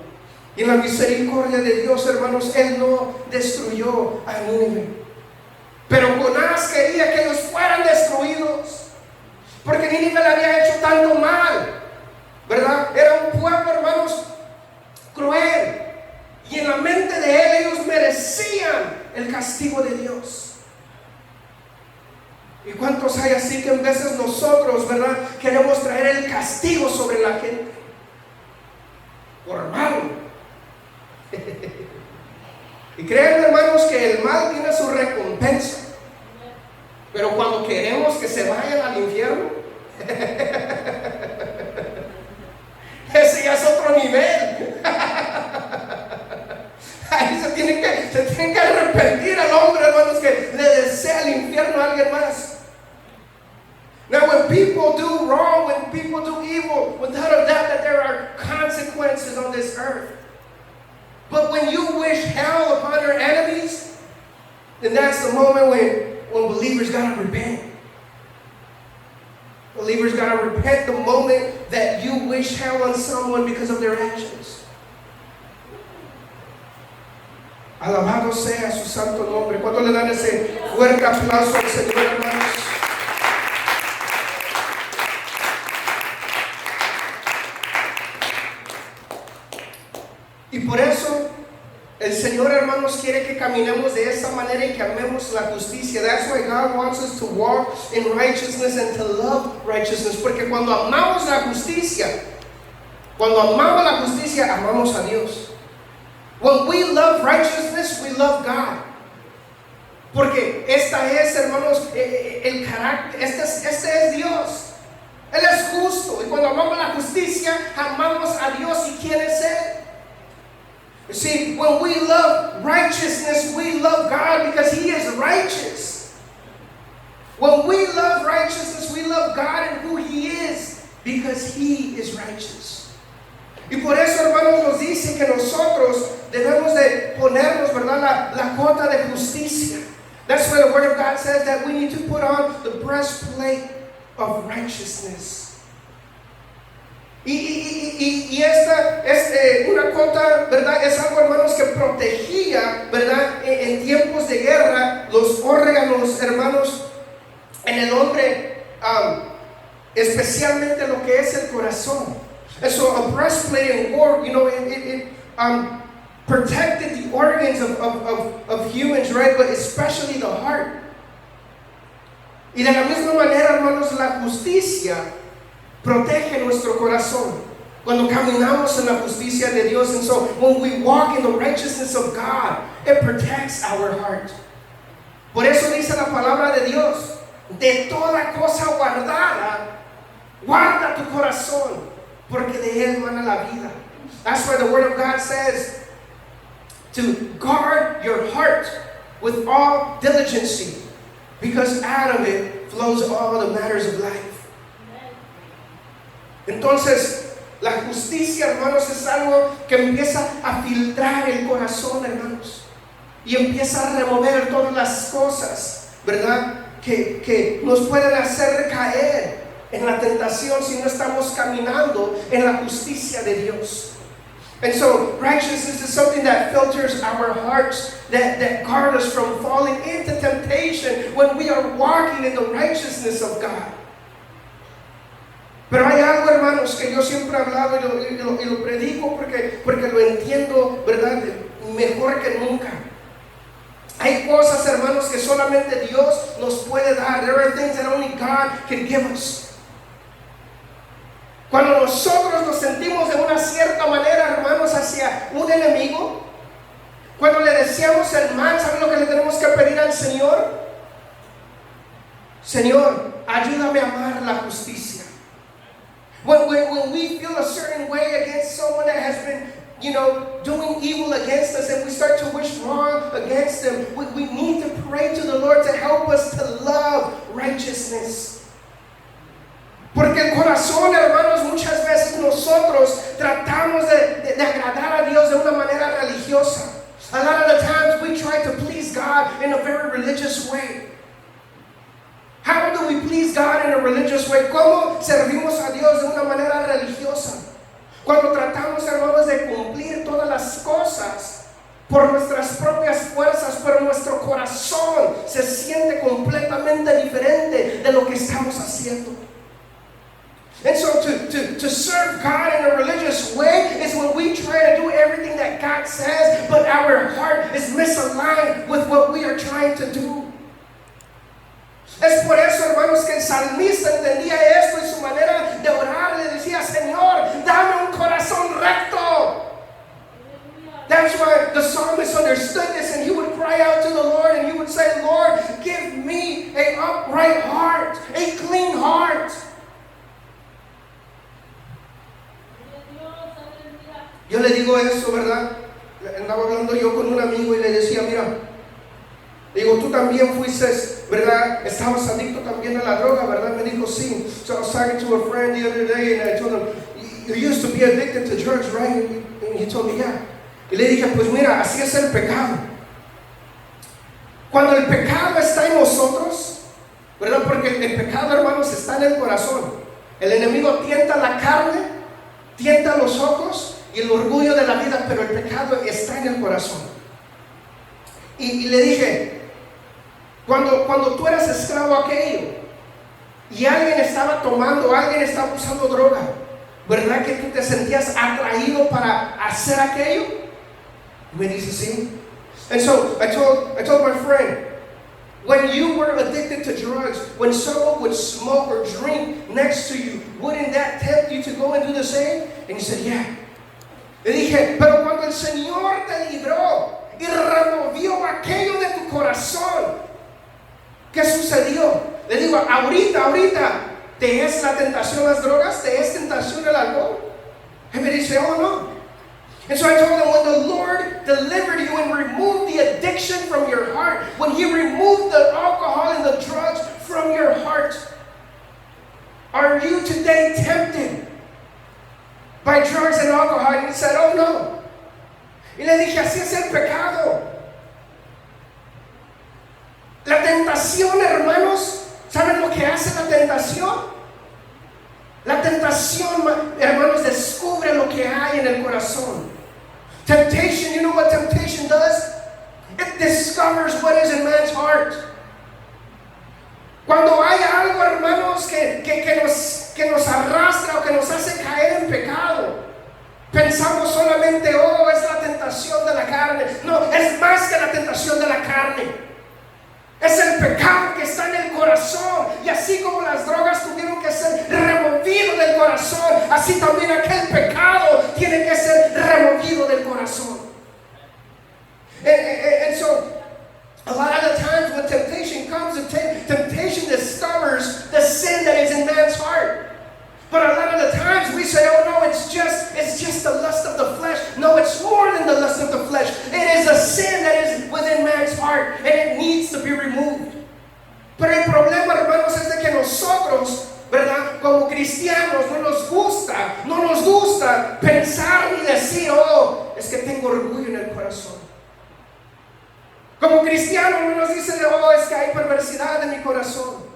Y en la misericordia de Dios, hermanos, Él no destruyó a Nínive. Pero Jonás quería que ellos fueran destruidos, porque Nínive le había hecho tanto mal, ¿verdad? Era un pueblo, hermanos, cruel. Y en la mente de él, ellos merecían el castigo de Dios. ¿Y cuántos hay así que en veces nosotros, ¿verdad?, queremos traer el castigo sobre la gente? Por malo. Y créanme, hermanos, que el mal tiene su recompensa. Pero cuando queremos que se vayan al infierno, ese ya es otro nivel. Ahí se tiene que arrepentir al hombre, hermanos, que le desea el infierno a alguien más. Now, when people do wrong, when people do evil, without a doubt that there are consequences on this earth. But when you wish hell upon your enemies, then that's the moment when believers gotta repent. Believers gotta repent the moment that you wish hell on someone because of their actions. Alabado sea su santo nombre. ¿Cuánto le dan ese fuerte aplauso al Señor, hermanos? Y por eso el Señor, hermanos, quiere que caminemos de esa manera y que amemos la justicia. That's why God wants us to walk in righteousness and to love righteousness. Porque cuando amamos la justicia, amamos a Dios. When we love righteousness, we love God. Porque esta es, hermanos, el carácter, este es Dios. Él es justo. Y cuando amamos la justicia, amamos a Dios y quién es Él. You see, when we love righteousness, we love God because He is righteous. When we love righteousness, we love God and who He is because He is righteous. Y por eso, hermanos, nos dice que nosotros debemos de ponernos, ¿verdad?, la cota de justicia. That's why the Word of God says that we need to put on the breastplate of righteousness. Y esta es una cota, ¿verdad? Es algo, hermanos, que protegía, ¿verdad?, en tiempos de guerra, los órganos, hermanos, en el hombre, especialmente lo que es el corazón. So a breastplate in war, you know, it protected the organs of humans, right? But especially the heart. Y de la misma manera, hermanos, la justicia protege nuestro corazón cuando caminamos en la justicia de Dios. And so when we walk in the righteousness of God, it protects our heart. Por eso dice la palabra de Dios de toda cosa guardada, guarda tu corazón, porque de él mana la vida. That's why the word of God says to guard your heart with all diligency, because out of it flows all the matters of life. Entonces, la justicia, hermanos, es algo que empieza a filtrar el corazón, hermanos, y empieza a remover todas las cosas, ¿verdad?, que nos pueden hacer caer en la tentación si no estamos caminando en la justicia de Dios. And so righteousness is something that filters our hearts, that guard us from falling into temptation when we are walking in the righteousness of God. Pero hay algo, hermanos, que yo siempre he hablado y lo predico porque lo entiendo, ¿verdad?, mejor que nunca. Hay cosas, hermanos, que solamente Dios nos puede dar. There are things that only God can give us. Cuando nosotros nos sentimos de una cierta manera, hermanos, hacia un enemigo, cuando le deseamos el mal, ¿saben lo que le tenemos que pedir al Señor? Señor, ayúdame a amar la justicia. When we feel a certain way against someone that has been, doing evil against us, and we start to wish wrong against them, we need to pray to the Lord to help us to love righteousness. Porque el corazón, hermanos, muchas veces nosotros tratamos de agradar a Dios de una manera religiosa. A lot of the times we try to please God in a very religious way. How do we please God in a religious way? ¿Cómo servimos a Dios de una manera religiosa? Cuando tratamos, hermanos, de cumplir todas las cosas por nuestras propias fuerzas, pero nuestro corazón se siente completamente diferente de lo que estamos haciendo. And so to serve God in a religious way is when we try to do everything that God says, but our heart is misaligned with what we are trying to do. Es por eso, hermanos, que el salmista entendía esto y su manera de orar le decía: Señor, dame un corazón recto. That's why the psalmist understood this, and he would cry out to the Lord and he would say, Lord, give me an upright heart, a clean heart. Yo le digo eso, ¿verdad? Andaba hablando yo con un amigo y le decía, mira, digo, tú también fuiste, ¿verdad? Estabas adicto también a la droga, ¿verdad? Me dijo, sí. So I was talking to a friend the other day and I told him, you used to be addicted to drugs, right? And he told me, yeah. Y le dije, pues mira, así es el pecado. Cuando el pecado está en nosotros, ¿verdad? Porque el pecado, hermanos, está en el corazón. El enemigo tienta la carne, tienta los ojos y el orgullo de la vida, pero el pecado está en el corazón. Y le dije, cuando tú eras esclavo a aquello y alguien estaba tomando, alguien estaba usando droga, ¿verdad que tú te sentías atraído para hacer aquello? Me dice, sí. And so I told my friend, when you were addicted to drugs, when someone would smoke or drink next to you, wouldn't that tempt you to go and do the same? And he said, yeah. Le dije, pero cuando el Señor te libró y removió aquello de tu corazón, ¿qué sucedió? Le digo, ahorita, ¿te es la tentación las drogas? ¿Te es tentación el alcohol? Y me dice, oh no. And so I told him, when the Lord delivered you and removed the addiction from your heart, when He removed the alcohol and the drugs from your heart, are you today tempted by drugs and alcohol? And he said, oh no. Y le dije, así es el pecado. La tentación, hermanos, ¿saben lo que hace la tentación? La tentación, hermanos, descubre lo que hay en el corazón. Temptation, you know what temptation does? It discovers what is in man's heart. Cuando hay algo, hermanos, que nos arrastra o que nos hace caer en pecado, pensamos solamente, oh, es la tentación de la carne. No, es más que la tentación de la carne. Es el pecado que está en el corazón. Y así como las drogas tuvieron que ser removidas del corazón, así también aquel pecado tiene que ser removido del corazón. And so, a lot of the times when temptation comes, temptation discovers to be removed. Pero el problema, hermanos, es de que nosotros, ¿verdad? Como cristianos no nos gusta pensar ni decir, oh, es que tengo orgullo en el corazón. Como cristianos no nos dicen, oh, es que hay perversidad en mi corazón.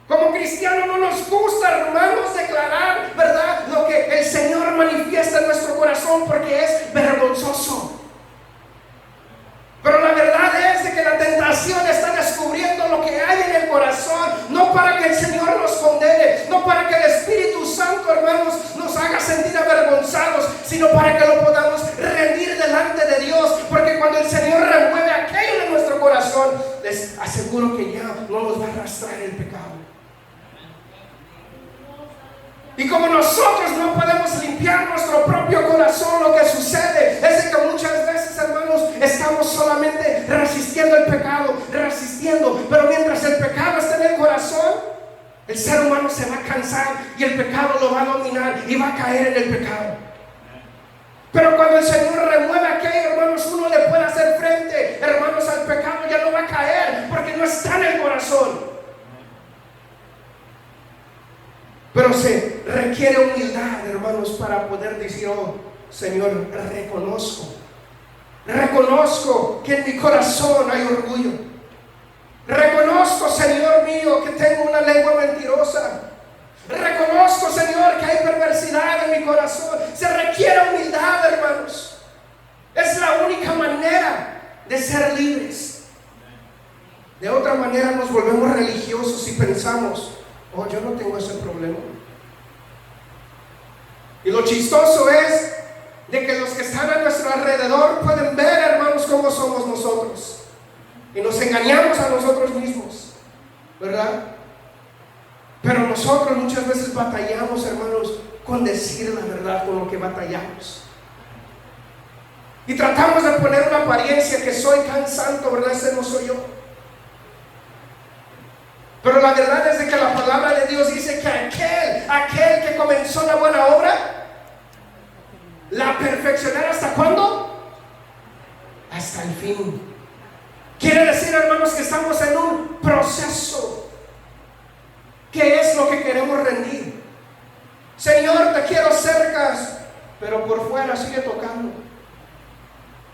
Como cristianos no nos gusta, hermanos, declarar, ¿verdad?, lo que el Señor manifiesta en nuestro corazón, porque es vergonzoso. Pero la verdad es de que la tentación está descubriendo lo que hay en el corazón, no para que el Señor nos condene, no para que el Espíritu Santo, hermanos, nos haga sentir avergonzados, sino para que lo podamos rendir delante de Dios, porque cuando el Señor remueve aquello en nuestro corazón, les aseguro que ya no nos va a arrastrar el pecado. Y como nosotros no podemos limpiar nuestro propio corazón, lo que sucede es de que muchas veces, hermanos, estamos solamente resistiendo el pecado, pero mientras el pecado está en el corazón, el ser humano se va a cansar y el pecado lo va a dominar y va a caer en el pecado. Pero cuando el Señor remueve aquello, hermanos, uno le puede hacer frente, hermanos, al pecado, ya no va a caer porque no está en el corazón. Pero se requiere humildad, hermanos, para poder decir, oh, Señor, reconozco que en mi corazón hay orgullo. Reconozco, Señor mío, que tengo una lengua mentirosa. Reconozco, Señor, que hay perversidad en mi corazón. Se requiere humildad, hermanos. Es la única manera de ser libres. De otra manera nos volvemos religiosos y pensamos, oh, yo no tengo ese problema. Y lo chistoso es de que los que están a nuestro alrededor pueden ver, hermanos, cómo somos nosotros. Y nos engañamos a nosotros mismos, ¿verdad? Pero nosotros muchas veces batallamos, hermanos, con decir la verdad, con lo que batallamos. Y tratamos de poner una apariencia que soy tan santo, ¿verdad? Ese no soy yo. Pero la verdad es de que la palabra de Dios dice que aquel que comenzó la buena obra, la perfeccionará ¿hasta cuándo? Hasta el fin. Quiere decir, hermanos, que estamos en un proceso. ¿Qué es lo que queremos rendir? Señor, te quiero cerca, pero por fuera sigue tocando.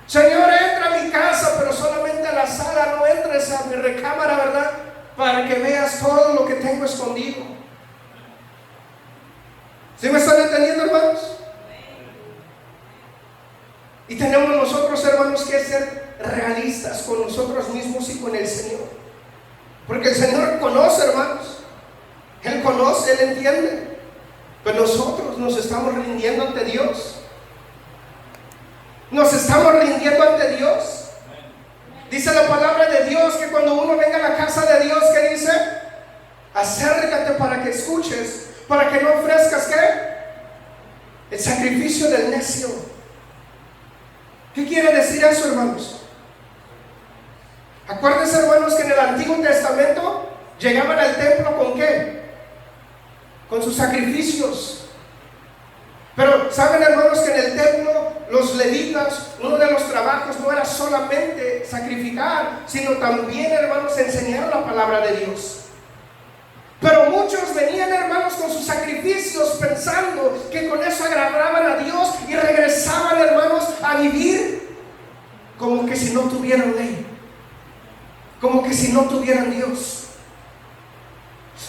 Señor, entra a mi casa, pero solamente a la sala, no entres a mi recámara, ¿verdad?, para que veas todo lo que tengo escondido. ¿Sí me están entendiendo, hermanos? Y tenemos nosotros, hermanos, que ser realistas con nosotros mismos y con el Señor, porque el Señor conoce, hermanos. Él conoce, Él entiende. Pero nosotros nos estamos rindiendo ante Dios. Nos estamos rindiendo ante Dios. Dice la palabra de Dios que cuando uno venga a la casa de Dios, ¿qué dice? Acércate para que escuches, para que no ofrezcas, ¿qué? El sacrificio del necio. ¿Qué quiere decir eso, hermanos? Acuérdense, hermanos, que en el Antiguo Testamento llegaban al templo ¿con qué? Con sus sacrificios. Pero saben, hermanos, que en el templo los levitas, uno de los trabajos no era solamente sacrificar, sino también, hermanos, enseñar la palabra de Dios. Pero muchos venían, hermanos, con sus sacrificios pensando que con eso agradaban a Dios y regresaban, hermanos, a vivir como que si no tuvieran ley, como que si no tuvieran Dios.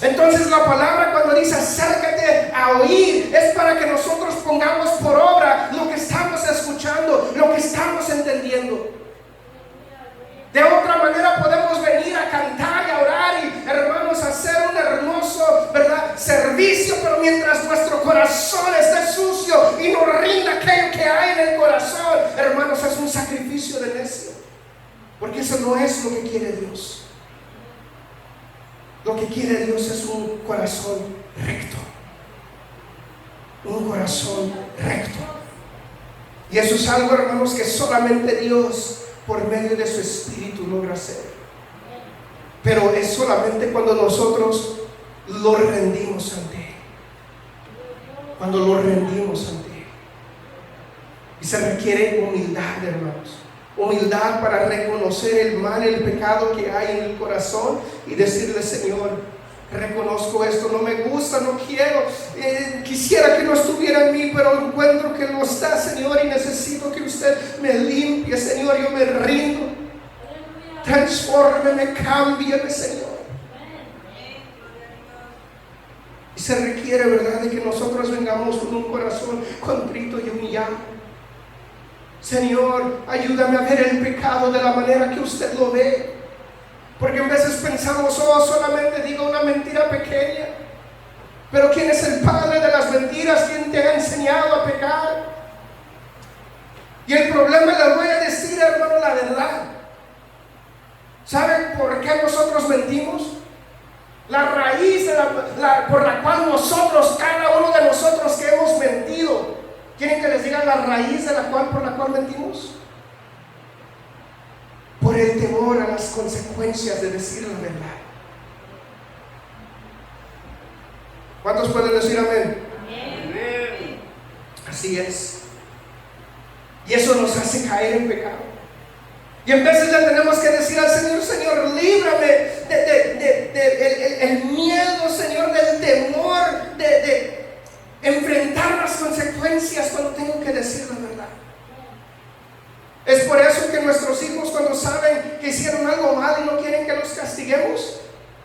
Entonces la palabra cuando dice acércate a oír, es para que nosotros pongamos por obra lo que estamos escuchando, lo que estamos entendiendo. De otra manera podemos venir a cantar y a orar y, hermanos, hacer un hermoso, ¿verdad?, servicio, pero mientras nuestro corazón esté sucio y nos rinda aquello que hay en el corazón, hermanos, es un sacrificio de necio, porque eso no es lo que quiere Dios. Lo que quiere Dios es un corazón recto. Un corazón recto. Y eso es algo, hermanos, que solamente Dios, por medio de su Espíritu, logra hacer. Pero es solamente cuando nosotros lo rendimos ante Él. Cuando lo rendimos ante Él. Y se requiere humildad, hermanos. Humildad para reconocer el mal, el pecado que hay en el corazón y decirle: Señor, reconozco esto, no me gusta, no quiero, quisiera que no estuviera en mí, pero encuentro que lo está, Señor, y necesito que usted me limpie, Señor. Yo me rindo, transfórmeme, cámbiame, Señor. Y se requiere, ¿verdad?, de que nosotros vengamos con un corazón contrito y humillado. Señor, ayúdame a ver el pecado de la manera que usted lo ve. Porque a veces pensamos: oh, solamente digo una mentira pequeña. Pero ¿quién es el padre de las mentiras? ¿Quién te ha enseñado a pecar? Y el problema, les voy a decir, hermano, la verdad. ¿Saben por qué nosotros mentimos? La raíz por la cual nosotros, cada uno de nosotros que hemos mentido, ¿quieren que les diga la raíz por la cual mentimos? Por el temor a las consecuencias de decir la verdad. ¿Cuántos pueden decir amén? Amén. Así es. Y eso nos hace caer en pecado. Y en veces le tenemos que decir al Señor: Señor, líbrame el miedo, Señor, del temor de enfrentar las consecuencias cuando tengo que decir la verdad. Es por eso que nuestros hijos, cuando saben que hicieron algo mal y no quieren que los castiguemos,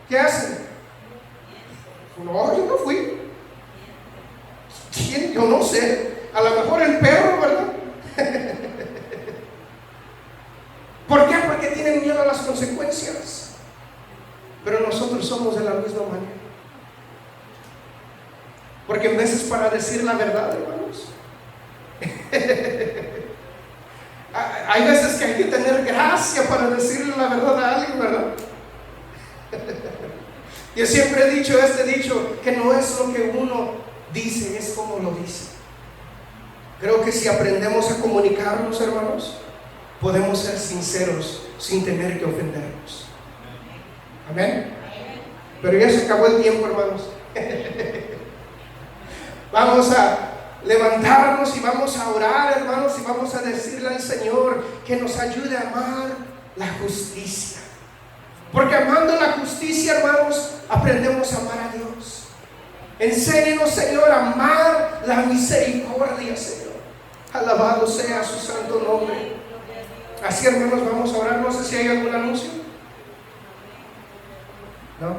¿qué hacen? No, yo no fui. ¿Quién? Yo no sé. A lo mejor el perro, ¿verdad? ¿Por qué? Porque tienen miedo a las consecuencias. Pero nosotros somos de la misma manera. Porque en veces, para decir la verdad, hermanos, hay veces que hay que tener gracia para decirle la verdad a alguien, ¿verdad? Yo siempre he dicho este dicho, que no es lo que uno dice, es como lo dice. Creo que si aprendemos a comunicarnos, hermanos, podemos ser sinceros sin tener que ofendernos. Amén. Pero ya se acabó el tiempo, hermanos. Vamos a levantarnos y vamos a orar, hermanos, y vamos a decirle al Señor que nos ayude a amar la justicia. Porque amando la justicia, hermanos, aprendemos a amar a Dios. Enséñenos, Señor, a amar la misericordia, Señor. Alabado sea su santo nombre. Así, hermanos, vamos a orar. No sé si hay algún anuncio. ¿No?